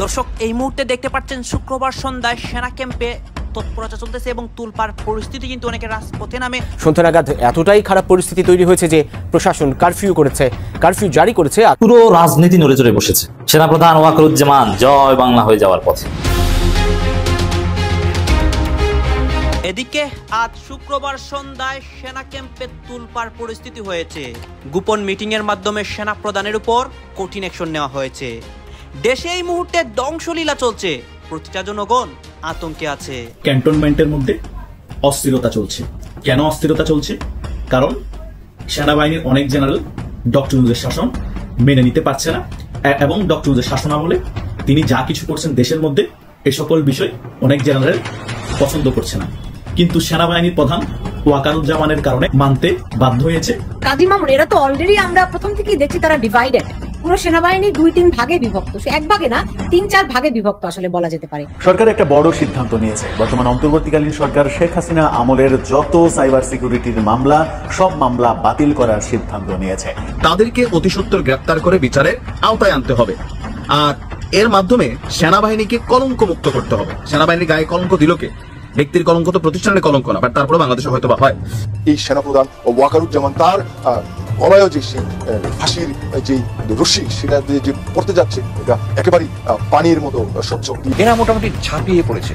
দর্শক এই মুহূর্তে দেখতে পাচ্ছেন শুক্রবার সন্ধ্যায় সেনা ক্যাম্পে তৎপরতা চলতেছে এবং তুলপাড় পরিস্থিতি কিন্তু অনেকে রাজপথে নামে। সন্ধ্যা নাগাদ এতটাই খারাপ পরিস্থিতি তৈরি হয়েছে যে প্রশাসন কারফিউ জারি করেছে। পুরো রাজনীতি নড়ে চড়ে বসেছে। সেনাপ্রধান ওয়াকারুজ্জামান জয় বাংলা হয়ে যাওয়ার পথে। এদিকে আজ শুক্রবার সন্ধ্যায় সেনা ক্যাম্পে তুলপাড় পরিস্থিতি হয়েছে। গোপন মিটিং এর মাধ্যমে সেনা প্রধানের উপর কঠিন অ্যাকশন নেওয়া হয়েছে। দেশে এই মুহূর্তে ধ্বংসলীলা চলছে, প্রতিটা জনগণ আতঙ্কে আছে। ক্যান্টনমেন্টের মধ্যে অস্থিরতা চলছে। কেন অস্থিরতা চলছে? কারণ সেনাবাহিনীর অনেক জেনারেল ডক্টর ইউনূসের শাসন মেনে নিতে পারছে না এবং ডক্টর ইউনূসের শাসনামলে তিনি যা কিছু করছেন দেশের মধ্যে এই সকল বিষয় অনেক জেনারেল পছন্দ করছে না। কিন্তু সেনাবাহিনীর প্রধান ওয়াকারুজ্জামানের কারণে মানতে বাধ্য হয়েছে। কাজী মামুন এরা তো অলরেডি আমরা প্রথম থেকেই দেখছি তারা ডিভাইডেড। পুরো সেনাবাহিনী ২-৩ ভাগে বিভক্ত, এক ভাগে না ৩-৪ ভাগে বিভক্ত আসলে বলা যেতে পারে। সরকার একটা বড় সিদ্ধান্ত নিয়েছে। বর্তমান অন্তর্বর্তীকালীন সরকার শেখ হাসিনা আমলের যত সাইবার সিকিউরিটির মামলা সব মামলা বাতিল করার সিদ্ধান্ত নিয়েছে। তাদেরকে অতি সত্বর গ্রেপ্তার করে বিচারের আওতায় আনতে হবে আর এর মাধ্যমে সেনাবাহিনীকে কলঙ্ক মুক্ত করতে হবে। সেনাবাহিনীর গায়ে কলঙ্ক দিল কে? ব্যক্তির কলঙ্ক তো প্রতিষ্ঠানের কলঙ্ক না, বাট তারপরে বাংলাদেশে হয়তো বা হয়। এই সেনাপ্রধান ওয়াকারুজ্জামান তার গলায় যে ফাঁসির যে রশ্মি সেটা যে পড়তে যাচ্ছে এটা একেবারেই পানির মতো স্বচ্ছ। এরা মোটামুটি ঝাঁপিয়ে পড়েছে।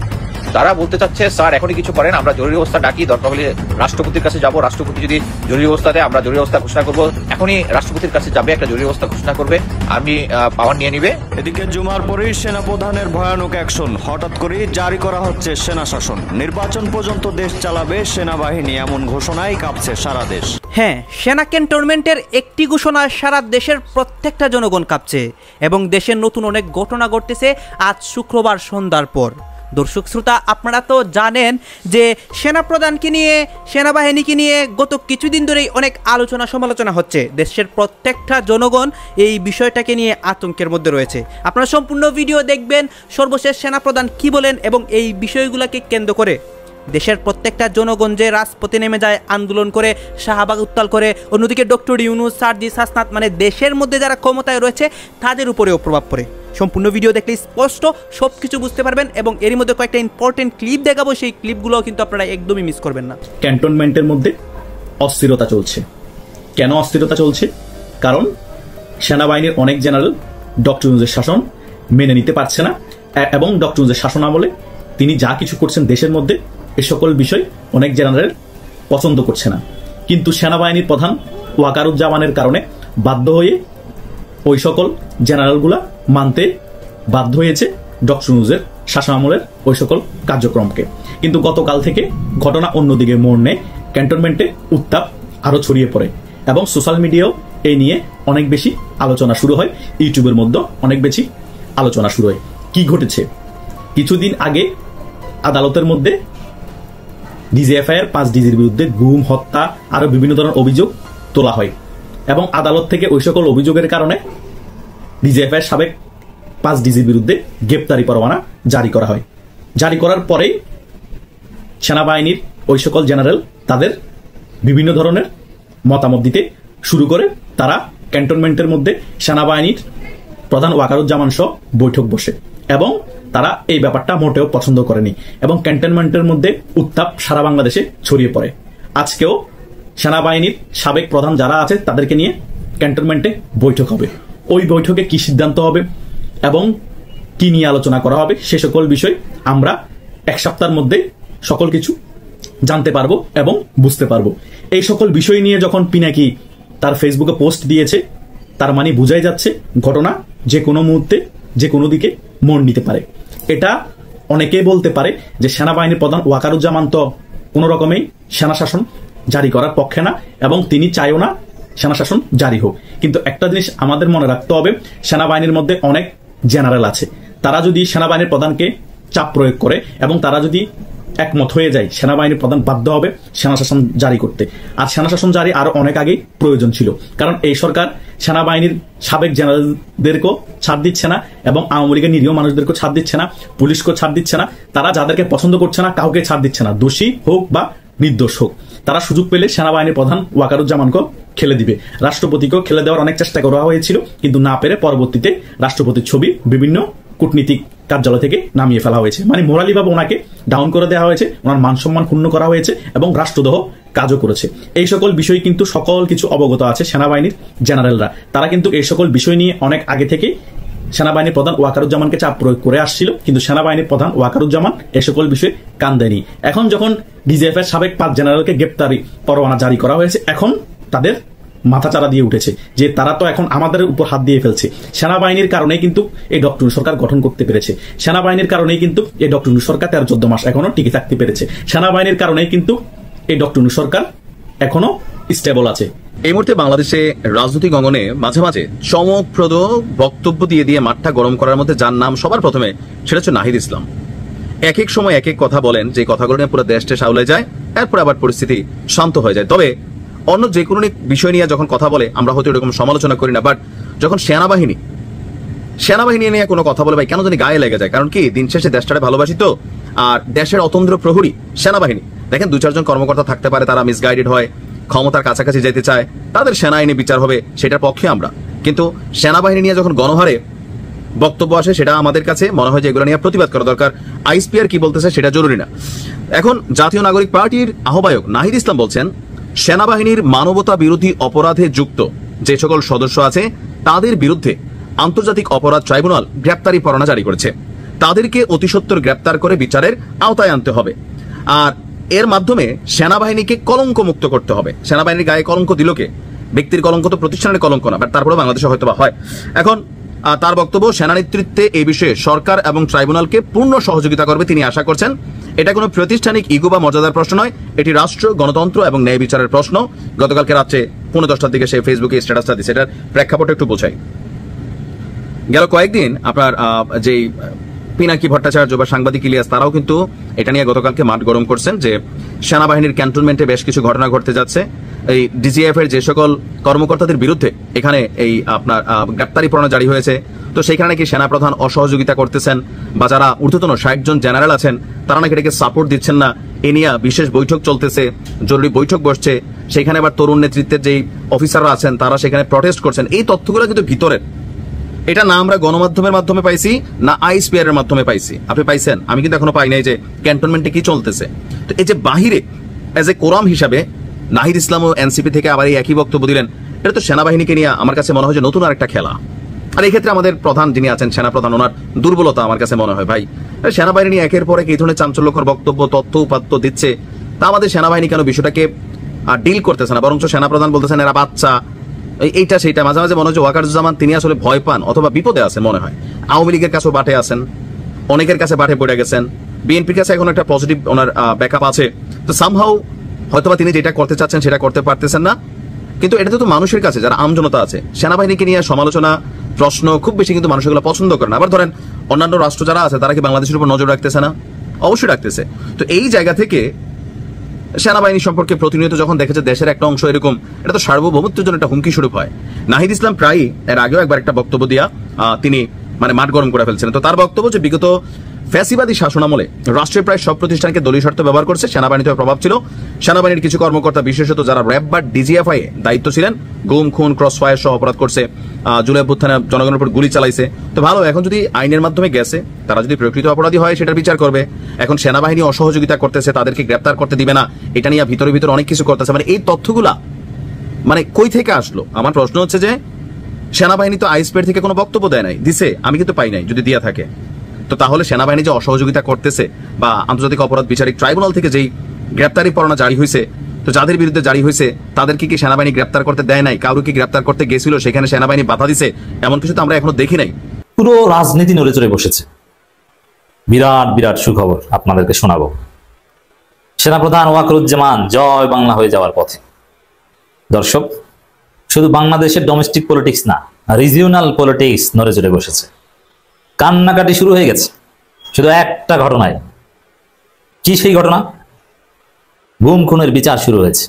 তারা বলতে চাচ্ছে স্যার এখনই কিছু করেন, আমরা জরুরি অবস্থা ডাকি, দরকার হলে রাষ্ট্রপতির কাছে যাব, রাষ্ট্রপতি যদি জরুরি অবস্থা দেয় আমরা জরুরি অবস্থা ঘোষণা করবো। এখনই রাষ্ট্রপতির কাছে যাবে, একটা জরুরি অবস্থা ঘোষণা করবে, আমি পাওয়ার নিয়ে নিবে। এদিকে জুমার পরেই সেনাপ্রধানের ভয়ানক অ্যাকশন, হঠাৎ করে জারি করা হচ্ছে সেনা শাসন, নির্বাচন পর্যন্ত দেশ চালাবে সেনাবাহিনী, এমন ঘোষণায় কাঁপছে সারা দেশ। হ্যাঁ, সেনা ক্যান্টনমেন্টের একটি ঘোষণায় সারা দেশের প্রত্যেকটা জনগণ কাঁপছে এবং দেশের নতুন অনেক ঘটনা ঘটতেছে আজ শুক্রবার সন্ধ্যার পর। দর্শক শ্রোতা, আপনারা তো জানেন যে সেনাপ্রধানকে নিয়ে, সেনাবাহিনীকে নিয়ে গত কিছুদিন ধরেই অনেক আলোচনা সমালোচনা হচ্ছে। দেশের প্রত্যেকটা জনগণ এই বিষয়টাকে নিয়ে আতঙ্কের মধ্যে রয়েছে। আপনারা সম্পূর্ণ ভিডিও দেখবেন, সর্বশেষ সেনাপ্রধান কি বলেন এবং এই বিষয়গুলোকে কেন্দ্র করে দেশের প্রত্যেকটা জনগণ যে রাজপথে নেমে যায়, আন্দোলন করে, শাহবাগ উত্তাল করে। অন্যদিকে ডক্টর ইউনূস, সার্জিস হাসনাত মানে দেশের মধ্যে যারা ক্ষমতায় রয়েছে তাদের উপরেও প্রভাব পড়ে। সম্পূর্ণ ভিডিও দেখলে স্পষ্ট সব কিছু বুঝতে পারবেন এবং এরই মধ্যে কয়েকটা ইম্পর্টেন্ট ক্লিপ দেখাবো, সেই ক্লিপগুলোও কিন্তু আপনারা একদমই মিস করবেন না। ক্যান্টনমেন্টের মধ্যে অস্থিরতা চলছে। কেন অস্থিরতা চলছে? কারণ সেনাবাহিনীর অনেক জেনারেল ডক্টর ইউনূসের শাসন মেনে নিতে পারছে না এবং ডক্টর ইউনূসের শাসনামলে তিনি যা কিছু করছেন দেশের মধ্যে এ সকল বিষয় অনেক জেনারেল পছন্দ করছে না। কিন্তু সেনাবাহিনীর প্রধান ওয়াকারুজ্জামানের কারণে বাধ্য হয়ে ওই সকল জেনারেলগুলা মানতে বাধ্য হয়েছে ডক্টর ইউনূসের শাসনামলের ওই সকল কার্যক্রমকে। কিন্তু গতকাল থেকে ঘটনা অন্যদিকে মোড় নেয়। ক্যান্টনমেন্টে উত্তাপ আরো ছড়িয়ে পড়ে এবং সোশ্যাল মিডিয়াও এই নিয়ে অনেক বেশি আলোচনা শুরু হয়। ইউটিউবের মধ্যে অনেক বেশি আলোচনা শুরু হয়। কি ঘটেছে? কিছুদিন আগে আদালতের মধ্যে ডিজিএফআইয়ের 5 ডিজির বিরুদ্ধে গুম, হত্যা আরো বিভিন্ন ধরনের অভিযোগ তোলা হয় এবং আদালত থেকে ওই সকল অভিযোগের কারণে ডিজিএফআইয়ের সাবেক 5 ডিজির বিরুদ্ধে গ্রেপ্তারি পরোয়ানা জারি করা হয়। জারি করার পরেই সেনাবাহিনীর ওই সকল জেনারেল তাদের বিভিন্ন ধরনের মতামত দিতে শুরু করে। তারা ক্যান্টনমেন্টের মধ্যে সেনাবাহিনীর প্রধান ওয়াকারুজ্জামান সহ বৈঠক বসে এবং তারা এই ব্যাপারটা মোটেও পছন্দ করেনি এবং ক্যান্টনমেন্টের মধ্যে উত্তাপ সারা বাংলাদেশে ছড়িয়ে পড়ে। আজকেও সেনাবাহিনীর সাবেক প্রধান যারা আছে তাদেরকে নিয়ে ক্যান্টনমেন্টে বৈঠক হবে। ওই বৈঠকে কি সিদ্ধান্ত হবে এবং কি নিয়ে আলোচনা করা হবে সে সকল বিষয় আমরা এক সপ্তাহের মধ্যে সকল কিছু জানতে পারবো এবং বুঝতে পারবো। এই সকল বিষয় নিয়ে যখন পিনাকি তার ফেসবুকে পোস্ট দিয়েছে, তার মানে বোঝাই যাচ্ছে ঘটনা যে কোনো মুহূর্তে যে কোনো দিকে মোড় নিতে পারে। এটা অনেকেই বলতে পারে যে সেনাবাহিনীর প্রধান ওয়াকারুজ্জামান তো কোনো রকমেই সেনা শাসন জারি করার পক্ষে না এবং তিনি চাইও না সেনা শাসন জারি হোক। কিন্তু একটা জিনিস আমাদের মনে রাখতে হবে, সেনাবাহিনীর মধ্যে অনেক জেনারেল আছে। তারা যদি সেনাবাহিনীর প্রধানকে চাপ প্রয়োগ করে এবং তারা যদি একমত হয়ে যায়, সেনাবাহিনীর প্রধান বাধ্য হবে সেনা শাসন জারি করতে। আর সেনা শাসন জারি আরো অনেক আগেই প্রয়োজন ছিল, কারণ এই সরকার সেনাবাহিনীর সাবেক জেনারেলদেরকেও ছাড় দিচ্ছে না এবং আওয়ামী লীগের নিরীহ মানুষদেরকেও ছাড় দিচ্ছে না, পুলিশকেও ছাড় দিচ্ছে না। তারা যাদেরকে পছন্দ করছে না কাউকে ছাড় দিচ্ছে না, দোষী হোক বা নির্দোষ হোক। তারা সুযোগ পেলে সেনাবাহিনীর প্রধান ওয়াকারুজ্জামানকেও খেলে দিবে, রাষ্ট্রপতিকেও খেলে দেওয়ার অনেক চেষ্টা করা হয়েছিল কিন্তু না পেরে পরবর্তীতে রাষ্ট্রপতির ছবি বিভিন্ন কূটনীতিক কার্যালয় থেকে নামিয়ে ফেলা হয়েছে, মানে মোরালিভাবে ওনাকে ডাউন করে দেওয়া হয়েছে, ওনার মান সম্মান ক্ষুণ্ণ করা হয়েছে এবং রাষ্ট্রদ্রোহ কাজও করেছে। এই সকল বিষয় কিন্তু সকল কিছু অবগত আছে সেনাবাহিনীর জেনারেলরা। তারা কিন্তু এই সকল বিষয় নিয়ে অনেক আগে থেকে সেনাবাহিনীর প্রধান ওয়াকারুজ্জামানকে চাপ প্রয়োগ করে আসছিল, কিন্তু সেনাবাহিনীর প্রধান ওয়াকারুজ্জামান এই সকল বিষয়ে কান দেয়নি। এখন যখন ডিজিএফ এর সাবেক 5 জেনারেলকে গ্রেপ্তারি পরোয়ানা জারি করা হয়েছে, এখন তাদের মাথাচাড়া দিয়ে উঠেছে যে তারা তো এখন আমাদের উপর হাত দিয়ে ফেলছে। সেনাবাহিনীর কারণেই কিন্তু এই ডক্টর সরকার গঠন করতে পেরেছে, সেনাবাহিনীর কারণেই কিন্তু এই ডক্টর সরকার 13-14 মাস এখনো টিকে থাকতে পেরেছে, সেনাবাহিনীর কারণেই কিন্তু এই ডক্টর সরকার এখনো স্টেবল আছে। এই মুহূর্তে বাংলাদেশে রাজনৈতিক অঙ্গনে মাঝে মাঝে চমকপ্রদ বক্তব্য দিয়ে মাঠটা গরম করার মধ্যে যার নাম সবার প্রথমে, সেটা হচ্ছে নাহিদ ইসলাম। এক এক সময় এক এক কথা বলেন, যে কথাগুলো নিয়ে পুরো দেশটা সাউলে যায়, এরপর আবার পরিস্থিতি শান্ত হয়ে যায়। তবে অন্য যে কোনো বিষয় নিয়ে যখন কথা বলে আমরা হয়তো এরকম সমালোচনা করি না, বাট যখন সেনাবাহিনী নিয়ে কোনো কথা বলে ভাই কেন জানি গায়ে লেগে যায়। কারণ কি, দিন শেষে দেশটারে ভালোবাসি তো, আর দেশের অতন্দ্র প্রহরী সেনাবাহিনী। দেখেন 2-4 জন কর্মকর্তা থাকতে পারে, তারা মিসগাইডেড হয়, ক্ষমতার কাছাকাছি যেতে চায়, তাদের সেনা আইনে বিচার হবে, সেটার পক্ষে আমরা। কিন্তু সেনাবাহিনী নিয়ে যখন গণহারে বক্তব্য আসে, সেটা আমাদের কাছে মনে হয় যে এগুলো নিয়ে প্রতিবাদ করা দরকার। আইএসপিআর কি বলতেছে সেটা জরুরি না। এখন জাতীয় নাগরিক পার্টির আহ্বায়ক নাহিদ ইসলাম বলছেন, সেনাবাহিনীর মানবতা বিরোধী অপরাধে যুক্ত যে সকল সদস্য আছে তাদের বিরুদ্ধে আন্তর্জাতিক অপরাধ ট্রাইব্যুনাল গ্রেপ্তারি পরোয়ানা জারি করেছে, তাদেরকে অতি সত্বর গ্রেপ্তার করে বিচারের আওতায় আনতে হবে। আর এর মাধ্যমে সেনাবাহিনীকে কলঙ্ক মুক্ত করতে হবে। সেনাবাহিনীর গায়ে কলঙ্ক দিল কে? ব্যক্তির কলঙ্ক তো প্রতিষ্ঠানের কলঙ্ক না, বাট তারপরে বাংলাদেশে হয়তো বা হয়। এখন তার বক্তব্য, সেনা নেতৃত্বে এই বিষয়ে সরকার এবং ট্রাইব্যুনালকে পূর্ণ সহযোগিতা করবে তিনি আশা করছেন। এটা কোনো প্রাতিষ্ঠানিক ইগো বা মর্যাদার প্রশ্ন নয়, এটি রাষ্ট্র, গণতন্ত্র এবং ন্যায় বিচারের প্রশ্ন। গতকালকে রাত্রে 10:15 দিকে সে ফেসবুকে স্ট্যাটাসটা দিচ্ছে, এটার প্রেক্ষাপট একটু বোঝাই। গেল কয়েকদিন আপনার যেই পিনাকি ভট্টাচার্য বা সাংবাদিক ইলিয়াস, তারাও কিন্তু এটা নিয়ে গতকালকে মাঠ গরম করছেন যে সেনাবাহিনীর ক্যান্টনমেন্টে বেশ কিছু ঘটনা ঘটতে যাচ্ছে। এই ডিজিএফ এর যে সকল কর্মকর্তাদের বিরুদ্ধে এখানে এই আপনার গ্রেপ্তারি পরোয়ানা জারি হয়েছে, তো সেখানে নাকি সেনাপ্রধান অসহযোগিতা করতেছেন, বা যারা ঊর্ধ্বতন 60 জন জেনারেল আছেন তারা নাকি এটাকে সাপোর্ট দিচ্ছেন না। এ নিয়ে বিশেষ বৈঠক চলতেছে, জরুরি বৈঠক বসছে, সেখানে আবার তরুণ নেতৃত্বের যেই অফিসাররা আছেন তারা সেখানে প্রটেস্ট করছেন। এই তথ্যগুলো কিন্তু ভিতরের, এটা না আমরা গণমাধ্যমের মাধ্যমে পাইছি না আইএসপিআর এর মাধ্যমে পাইছি। আপনি পাইছেন? আমি কিন্তু এখনো পাই নাই যে ক্যান্টনমেন্টে কি চলতেছে। তো এই যে বাহিরে এজ এ কোরাম হিসাবে নাহিদ ইসলাম ও এনসিপি থেকে আবার এই একই বক্তব্য দিলেন, এটা তো সেনাবাহিনীকে নিয়ে আমার কাছে মনে হয় যে নতুন আরেকটা খেলা। আর এই ক্ষেত্রে আমাদের প্রধান যিনি আছেন সেনাপ্রধান, ওনার দুর্বলতা আমার কাছে মনে হয়। ভাই, সেনাবাহিনী নিয়ে একের পর এক এই ধরনের চাঞ্চল্যকর বক্তব্য, তথ্য উপাত্ত দিচ্ছে, তা আমাদের সেনাবাহিনী কেন বিষয়টাকে ডিল করতেছে না? বরঞ্চ সেনাপ্রধান বলতেছেন এরা বাচ্চা, এইটা সেইটা। মাঝে মাঝে মনে হয় ওয়াকারুজ্জামান তিনি আসলে ভয় পান অথবা বিপদে আছেন মনে হয়। আওয়ামী লীগের কাছেও বাটে আছেন, অনেকের কাছে বাটে পড়ে গেছেন, বিএনপির কাছে এখন একটা পজিটিভ ওনার ব্যাকআপ আছে। তো সামহাউ হয়তোবা তিনি যেটা করতে চাচ্ছেন সেটা করতে পারতেছেন না। কিন্তু এটা তো মানুষের কাছে, যারা আমজনতা আছে, সেনাবাহিনীকে নিয়ে সমালোচনা, প্রশ্ন খুব বেশি কিন্তু মানুষ এগুলো পছন্দ করে না। আবার ধরেন অন্যান্য রাষ্ট্র যারা আছে তারা কি বাংলাদেশের উপর নজর রাখতেছে না? অবশ্যই রাখতেছে। তো এই জায়গা থেকে সেনাবাহিনী সম্পর্কে প্রতিনিয়ত যখন দেখেছে দেশের একটা অংশ এরকম, এটা তো সার্বভৌমত্বের জন্য একটা হুমকি স্বরূপ হয়। নাহিদ ইসলাম প্রায়ই এর আগেও একবার একটা বক্তব্য দিয়া তিনি মাঠ গরম করে ফেলছেন। তো তার বক্তব্য যে বিগত ফ্যাসিবাদী শাসনামলে রাষ্ট্রের প্রায় সব প্রতিষ্ঠানকে দলীয় স্বার্থ ব্যবহার করছে, সেনাবাহিনীতে প্রভাব ছিল। সেনাবাহিনীর কিছু কর্মকর্তা, বিশেষত যারা র্যাব বা ডিজিএফআই দায়িত্ব ছিলেন, গুম, খুন, ক্রস ফায়ার সহ অপরাধ করছে, জুলাই অভ্যুত্থানে জনগণের উপর গুলি চালাইছে। তো ভালো, এখন যদি আইনের মাধ্যমে গেছে, তারা যদি প্রকৃত অপরাধী হয় সেটার বিচার করবে। এখন সেনাবাহিনী অসহযোগিতা করতেছে, তাদেরকে গ্রেপ্তার করতে দিবে না, এটা নিয়ে ভিতরে ভিতরে অনেক কিছু করতেছে। এই তথ্যগুলা কই থেকে আসলো? আমার প্রশ্ন হচ্ছে যে সেনাবাহিনী তো আইএসপিআর থেকে কোনো বক্তব্য দেয় নাই, দিছে, আমি কিন্তু পাই নাই। যদি দিয়া থাকে, তো তাহলে সেনাবাহিনী যে অসহযোগিতা করতেছে বা আন্তর্জাতিক অপরাধ বিচারিক ট্রাইব্যুনাল থেকে যেই গ্রেপ্তারি পরোয়ানা জারি হয়েছে, তো যাদের বিরুদ্ধে জারি হয়েছে তাদেরকে কি সেনাবাহিনী গ্রেপ্তার করতে দেয় নাই? কারো কি গ্রেপ্তার করতে গেছিল, সেখানে সেনাবাহিনী বাধা দিছে, এমন কিছু তো আমরা এখনো দেখি নাই। পুরো রাজনীতি নড়ে চড়ে বসেছে। বিরাট বিরাট সুখবর আপনাদেরকে শোনাবো। সেনাপ্রধান ওয়াকারুজ্জামান জয় বাংলা হয়ে যাওয়ার পথে। দর্শক, শুধু বাংলাদেশের ডোমেস্টিক পলিটিক্স না, রিজিওনাল পলিটিক্স নড়ে চড়ে বসেছে। কান্নাকাটি শুরু হয়ে গেছে শুধু একটা ঘটনায়। কি সেই ঘটনা? গুম খুনের বিচার শুরু হয়েছে।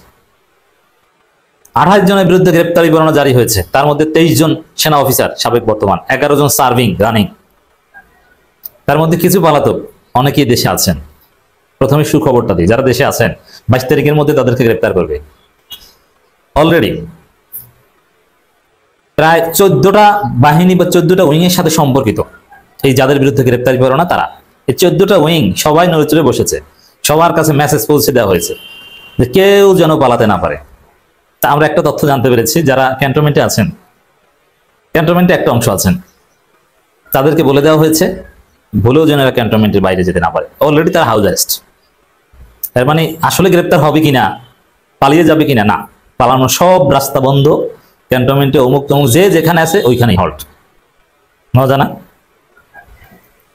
28 জনের বিরুদ্ধে গ্রেপ্তারি পরোয়ানা জারি হয়েছে, তার মধ্যে 23 জন সেনা অফিসার সাবেক বর্তমান, 11 জন সার্ভিং রানিং, তার মধ্যে কিছু পলাতক, অনেকেই দেশে আছেন। প্রথমে সুখবরটা দিই, যারা দেশে আছেন 22 তারিখের মধ্যে তাদেরকে গ্রেপ্তার করবে। অলরেডি প্রায় 14টা বাহিনী বা 14টা উইং এর সাথে সম্পর্কিত এই যাদের বিরুদ্ধে গ্রেপ্তারি পরোয়ানা তারা, এই 14টা উইং সবাই নড়েচড়ে বসেছে, সবার কাছে মেসেজ পৌঁছে দেওয়া হয়েছে যে কেউ যেন পালাতে না পারে। তা আমরা একটা তথ্য জানতে পেরেছি, যারা ক্যান্টনমেন্টে আছেন, ক্যান্টনমেন্টে একটা অংশ আছেন, তাদেরকে বলে দেওয়া হয়েছে ভুলেও যেন এরা ক্যান্টনমেন্টের বাইরে যেতে না পারে। অলরেডি তারা হাউস অ্যারেস্ট। এর মানে আসলে গ্রেপ্তার হবে কিনা, পালিয়ে যাবে কিনা, না, পালানোর সব রাস্তা বন্ধ। ক্যান্টনমেন্টে অমুক তমুক যে যেখানে আছে ওইখানেই হল্ট। মজা না?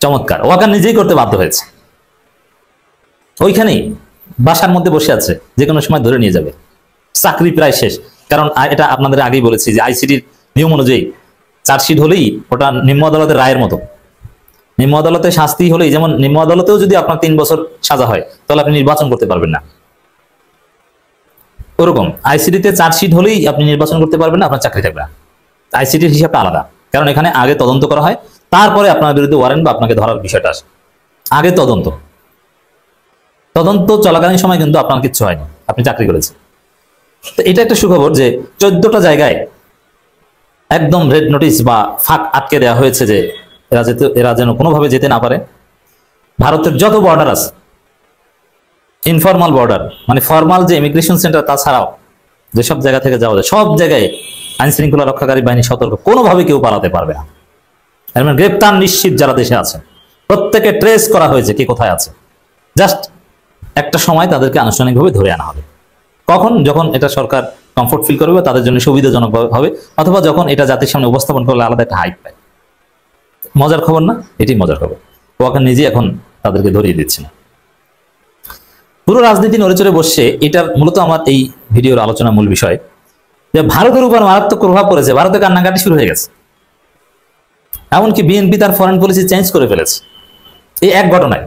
চমৎকার। ওয়াকার নিজেই করতে বাধ্য হয়েছে, ওইখানেই বাসার মধ্যে বসে আছে, যে কোনো সময় ধরে নিয়ে যাবে। চাকরি প্রায় শেষ, কারণ এটা আপনাদের আগেই বলেছি যে আইসিটির নিয়ম অনুযায়ী চার্জশিট হলেই ওটা নিম্ন আদালতের রায়ের মতো। নিম্ন আদালতে শাস্তি হলেই, যেমন নিম্ন আদালতেও যদি আপনার 3 বছর সাজা হয় তাহলে আপনি নির্বাচন করতে পারবেন না, ওরকম আইসিটিতে চার্জশিট হলেই আপনি নির্বাচন করতে পারবেন না, আপনার চাকরি থাকবে না। আইসিটির হিসাবটা আলাদা, কারণ এখানে আগে তদন্ত করা হয়, তারপরে আপনার বিরুদ্ধে ওয়ারেন্ট বা আপনাকে ধরার বিষয়টা আসে। আগে তদন্ত চলাকালীন সময় কিন্তু আপনার কিচ্ছু হয়নি, আপনি চাকরি করেছেন। তো এটা একটা সুখবর যে 14টা জায়গায় একদম রেড নোটিশ বা ফাঁক আটকে দেওয়া হয়েছে যে এরা যেন কোনোভাবে যেতে না পারে। ভারতের যত বর্ডার আছে, ইনফরমাল বর্ডার মানে ফরমাল যে ইমিগ্রেশন সেন্টার, তাছাড়াও যেসব জায়গা থেকে যাওয়া যায় সব জায়গায় আইন শৃঙ্খলা রক্ষাকারী বাহিনী সতর্ক, কোনোভাবে কেউ পালাতে পারবে না। মানে গ্রেপ্তার নিশ্চিত যারা দেশে আছে, প্রত্যেকে ট্রেস করা হয়েছে কে কোথায় আছে। জাস্ট একটা সময় তাদেরকে আনুষ্ঠানিকভাবে ধরে আনা হবে। কখন? যখন এটা সরকার কমফোর্ট ফিল করবে, তাদের জন্য সুবিধাজনক হবে, অথবা যখন এটা জাতির সামনে উপস্থাপন করলে আলাদা একটা হাইপ পায়। মজার খবর না? এটি মজার খবর। ওয়াকার নিজে এখন তাদেরকে ধরিয়ে দিচ্ছে না। পুরো রাজনীতি নড়েচড়ে বসছে। এটা মূলত আমার এই ভিডিওর আলোচনা মূল বিষয় যে ভারতের উপর মারাত্মক প্রভাব পড়েছে, ভারতে কান্নাকাটি শুরু হয়ে গেছে। এমনকি বিএনপি তার ফরেন পলিসি চেঞ্জ করে ফেলেছে এই এক ঘটনায়।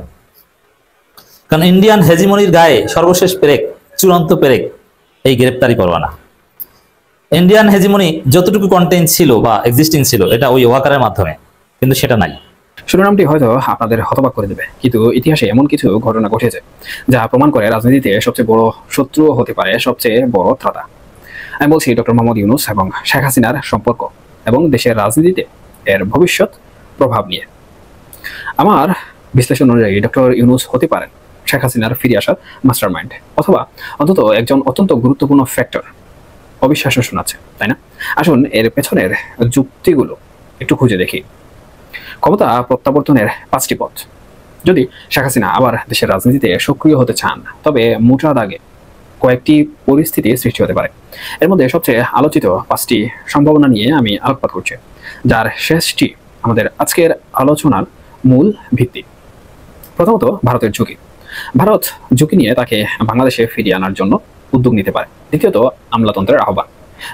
কারণ ইন্ডিয়ান হেজিমনির গায়ে সর্বশেষ পেরেক, চূড়ান্ত পেরেক এই গ্রেপ্তারি পরোয়ানা। ইন্ডিয়ান হেজিমনি যতটুকু কন্টেন্ট ছিল বা এক্সিস্টিং ছিল, এটা ওই ওয়াকারের মাধ্যমে, কিন্তু সেটা নাই। শিরোনামটি হয়তো আপনাদের হতবাক করে দেবে, কিন্তু ইতিহাসে এমন কিছু ঘটনা ঘটেছে যা প্রমাণ করে রাজনীতিতে সবচেয়ে বড় শত্রু হতে পারে সবচেয়ে বড় ত্রাতা। আমি বলছি ডক্টর মোহাম্মদ ইউনূস এবং শেখ হাসিনার সম্পর্ক এবং দেশের রাজনীতিতে এর ভবিষ্যৎ প্রভাব নিয়ে। আমার বিশ্লেষণ অনুযায়ী ডক্টর ইউনূস হতে পারেন শেখ হাসিনার ফিরে আসার মাস্টারমাইন্ড, অথবা অন্তত একজন অত্যন্ত গুরুত্বপূর্ণ ফ্যাক্টর। অবিশ্বাস্য শোনাচ্ছে, তাই না? আসুন এর পেছনের যুক্তিগুলো একটু খুঁজে দেখি। ক্ষমতা প্রত্যাবর্তনের 5টি পথ। যদি শেখ হাসিনা আবার দেশের রাজনীতিতে সক্রিয় হতে চান, তবে মোটা দাগে কয়েকটি পরিস্থিতি সৃষ্টি হতে পারে। এর মধ্যে সবচেয়ে আলোচিত 5টি সম্ভাবনা নিয়ে আমি আলোকপাত করছি, যার শেষটি আমাদের আজকের আলোচনার মূল ভিত্তি। প্রথমত, ভারতের ঝুঁকি। ভারত ঝুঁকি নিয়ে তাকে বাংলাদেশে ফিরিয়ে আনার জন্য উদ্যোগ নিতে পারে। দ্বিতীয়ত, আমলাতন্ত্রের আহ্বান।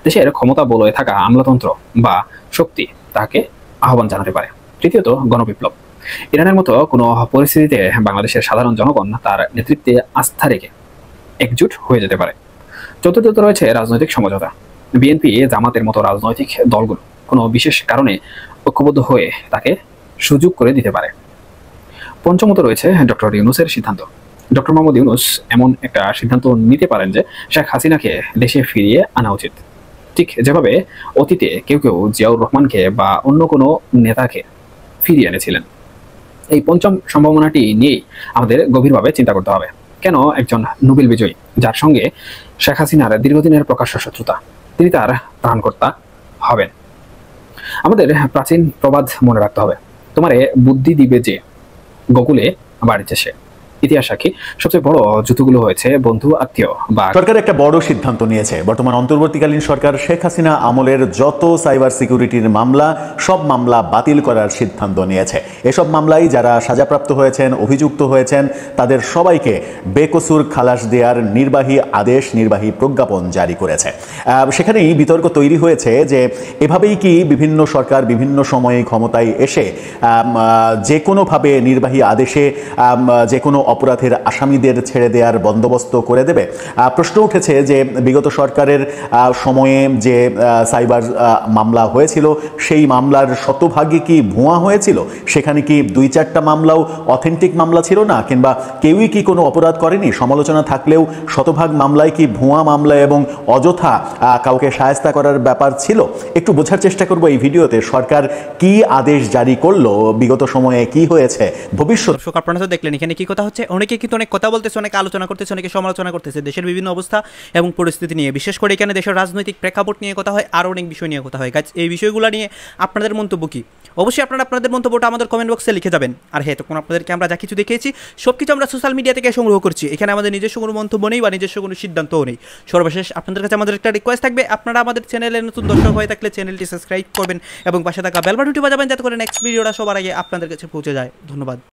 দেশের ক্ষমতা বলয়ে থাকা আমলাতন্ত্র বা শক্তি তাকে আহ্বান জানাতে পারে। তৃতীয়ত, গণবিপ্লব। ইরানের মতো কোনো পরিস্থিতিতে বাংলাদেশের সাধারণ জনগণ তার নেতৃত্বে আস্থা রেখে একজুট হয়ে যেতে পারে। চতুর্থত রয়েছে রাজনৈতিক সমঝোতা। বিএনপি, জামাতের মতো রাজনৈতিক দলগুলো কোনো বিশেষ কারণে ঐক্যবদ্ধ হয়ে তাকে সুযোগ করে দিতে পারে। পঞ্চমত রয়েছে ডক্টর ইউনূসের সিদ্ধান্ত। ডক্টর মোহাম্মদ ইউনূস এমন একটা সিদ্ধান্ত নিতে পারেন যে শেখ হাসিনাকে দেশে ফিরিয়ে আনা উচিত, ঠিক যেভাবে অতীতে কেউ কেউ জিয়াউর রহমানকে বা অন্য কোনো নেতাকে ফিরিয়ে এনেছিলেন। এই পঞ্চম সম্ভাবনাটি নিয়েই আমাদের গভীরভাবে চিন্তা করতে হবে। কেন একজন নোবেল বিজয়ী, যার সঙ্গে শেখ হাসিনার দীর্ঘদিনের প্রকাশ্য শত্রুতা, তিনি তার ত্রাণকর্তা হবেন? আমাদের প্রাচীন প্রবাদ মনে রাখতে হবে, তোমারে বুদ্ধি দিবে যে গোকুলে বাড়িতে সে। ইতিহাস সাক্ষী, সবচেয়ে বড় যুদ্ধগুলো হয়েছে বন্ধু, আত্মীয় বা। সরকার একটা বড় সিদ্ধান্ত নিয়েছে। বর্তমান অন্তর্বর্তীকালীন সরকার শেখ হাসিনা আমলের যত সাইবার সিকিউরিটির মামলা, সব মামলা বাতিল করার সিদ্ধান্ত নিয়েছে। এসব মামলায় যারা সাজাপ্রাপ্ত হয়েছেন, অভিযুক্ত হয়েছেন, তাদের সবাইকে বেকসুর খালাস দেওয়ার নির্বাহী আদেশ, নির্বাহী প্রজ্ঞাপন জারি করেছে। সেখানেই বিতর্ক তৈরি হয়েছে যে এভাবেই কি বিভিন্ন সরকার বিভিন্ন সময়ে ক্ষমতায় এসে যে কোনোভাবে নির্বাহী আদেশে যে কোনো অপরাধের আসামিদের ছেড়ে দেওয়ার বন্দোবস্ত করে দেবে? প্রশ্ন উঠেছে যে বিগত সরকারের সময়ে যে সাইবার মামলা হয়েছিল সেই মামলার শতভাগই কি ভুয়া হয়েছিল? সেখানে কি 2-4টা মামলাও অথেন্টিক মামলা ছিল না, কিংবা কেউই কি কোনো অপরাধ করেনি? সমালোচনা থাকলেও শতভাগ মামলায় কি ভুয়া মামলা এবং অযথা কাউকে শায়েস্তা করার ব্যাপার ছিল? একটু বোঝার চেষ্টা করব এই ভিডিওতে সরকার কি আদেশ জারি করলো, বিগত সময়ে কি হয়েছে, ভবিষ্যৎ। দর্শক আপনারা তো দেখলেন এখানে কি কথা হচ্ছে। অনেকে কিন্তু অনেক কথা বলতেছে, অনেকে আলোচনা করতেছে, অনেকে সমালোচনা করতেছে দেশের বিভিন্ন অবস্থা এবং পরিস্থিতি নিয়ে। বিশেষ করে এখানে দেশের রাজনৈতিক প্রেক্ষাপট নিয়ে কথা হয়, আরও অনেক বিষয় নিয়ে কথা হয়। গাইজ, এই বিষয়গুলো নিয়ে আপনাদের মন্তব্য কি? অবশ্যই আপনারা আপনাদের মন্তব্যটা আমাদের কমেন্ট বক্সে লিখে যাবেন। আর হ্যাঁ, তখন আপনাদেরকে আমরা যা কিছু দেখিয়েছি সব কিছু আমরা সোশ্যাল মিডিয়া থেকে সংগ্রহ করছি। এখানে আমাদের নিজস্ব কোনো মন্তব্য নেই বা নিজস্ব কোনো সিদ্ধান্তও নেই। সর্বশেষ আপনাদের কাছে আমাদের একটা রিকোয়েস্ট থাকবে, আপনারা আমাদের চ্যানেলে নতুন দর্শক হয়ে থাকলে চ্যানেলটি সাবস্ক্রাইব করবেন এবং পাশে থাকা বেল বাটনটি বাজাবেন যাতে করে নেক্সট ভিডিওটা সবার আগে আপনাদের কাছে পৌঁছে যায়। ধন্যবাদ।